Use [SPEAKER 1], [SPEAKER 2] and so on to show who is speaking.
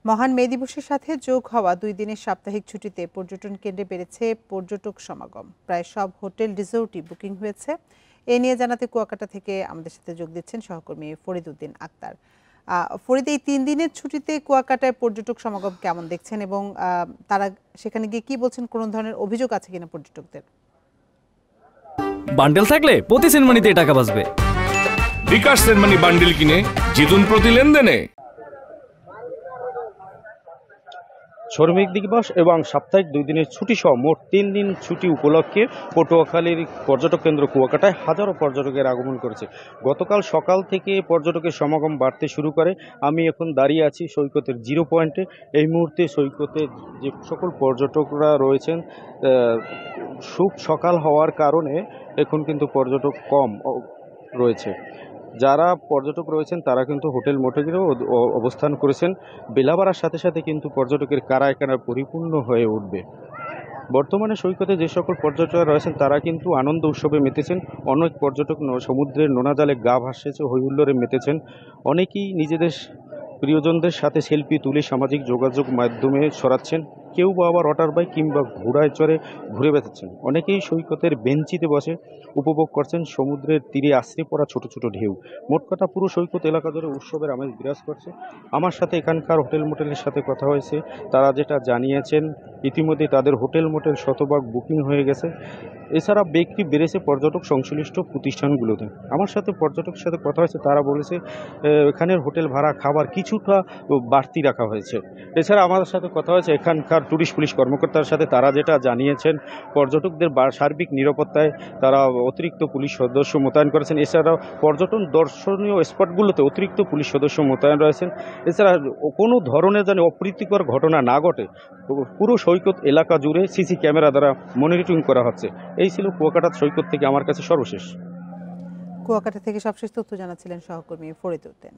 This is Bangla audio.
[SPEAKER 1] মহান মে দিবসের সাথে যোগ হওয়া 2 দিনের সাপ্তাহিক ছুটিতে পর্যটন কেন্দ্রে বেড়েছে পর্যটক সমাগম। প্রায় সব হোটেল রিসোর্টই বুকিং হয়েছে। এ নিয়ে জানাতে কুয়াকাটা থেকে আমাদের সাথে যোগ দিচ্ছেন সহকর্মী ফরিদ উদ্দিন আক্তার। ফরিদ, এই 3 দিনের ছুটিতে কুয়াকাটায় পর্যটক সমাগম কেমন দেখছেন এবং তারা সেখানে গিয়ে কি বলছেন? কোন ধরনের অভিযোগ আছে কিনা পর্যটকদের?
[SPEAKER 2] বান্ডেল থাকলে প্রতি সেনমানিতে টাকা বাঁচবে।
[SPEAKER 3] বিকাশ সেনমানি বান্ডেল কিনে জিতুন প্রতি লেনদেনে।
[SPEAKER 4] শ্রমিক দিবস এবং সাপ্তাহিক 2 দিনের ছুটি সহ মোট 3 দিন ছুটি উপলক্ষে পটুয়াখালীর পর্যটক কেন্দ্র কুয়াকাটায় হাজারো পর্যটকের আগমন করেছে। গতকাল সকাল থেকে পর্যটকের সমাগম বাড়তে শুরু করে। আমি এখন দাঁড়িয়ে আছি সৈকতের জিরো পয়েন্টে। এই মুহূর্তে সৈকতে যে সকল পর্যটকরা রয়েছেন, সকাল হওয়ার কারণে এখন কিন্তু পর্যটক কম রয়েছে। যারা পর্যটক রয়েছেন তারা কিন্তু হোটেল মোটেলেও অবস্থান করেছেন। বেলা বাড়ার সাথে সাথে কিন্তু পর্যটকের কারায় পরিপূর্ণ হয়ে উঠবে। বর্তমানে সৈকতে যে সকল পর্যটকরা রয়েছেন তারা কিন্তু আনন্দ উৎসবে মেতেছেন। অনেক পর্যটক সমুদ্রের নোনা জলে গা ভাসিয়েছে, হই হুল্লোড়ে মেতেছেন। অনেকেই নিজেদের প্রিয়জনদের সাথে সেলফি তুলে সামাজিক যোগাযোগ মাধ্যমে ছড়াচ্ছেন। কেউ বা আবার ওয়াটার বাইক কিংবা ঘোড়ায় চড়ে ঘুরে বেড়াচ্ছেন। অনেকেই সৈকতের বেঞ্চিতে বসে উপভোগ করছেন সমুদ্রের তীরে আশ্রে পড়া ছোট ছোট ঢেউ। মোট কথা পুরো সৈকত এলাকা জুড়ে উৎসবের আমেজ বিরাজ করছে। আমার সাথে এখানকার হোটেল মোটেলের সাথে কথা হয়েছে। তারা যেটা জানিয়েছেন, ইতিমধ্যে তাদের হোটেল মোটেল শতভাগ বুকিং হয়ে গেছে। এছাড়া বিক্রি বেড়েছে পর্যটক সংশ্লিষ্ট প্রতিষ্ঠানগুলোতে। আমার সাথে পর্যটকের সাথে কথা হয়েছে, তারা বলেছে এখানের হোটেল ভাড়া খাবার কিছুটা বাড়তি রাখা হয়েছে। এছাড়া আমাদের সাথে কথা হয়েছে এখানকার ট্যুরিস্ট পুলিশ কর্মকর্তার সাথে। তারা যেটা জানিয়েছেন, পর্যটকদের সার্বিক নিরাপত্তায় তারা অতিরিক্ত পুলিশ সদস্য মোতায়েন করেছেন। এছাড়াও পর্যটন দর্শনীয় স্পটগুলোতে অতিরিক্ত পুলিশ সদস্য মোতায়েন রয়েছেন। এছাড়া কোনো ধরনের যেন অপ্রীতিকর ঘটনা না ঘটে পুরো সৈকত এলাকা জুড়ে সিসি ক্যামেরা দ্বারা মনিটরিং করা হচ্ছে। এই ছিল কুয়াকাটা সৈকত থেকে আমার কাছে সর্বশেষ।
[SPEAKER 1] কুয়াকাটা থেকে সবশেষ তথ্য জানাচ্ছিলেন সহকর্মী ফরিদ উদ্দিন।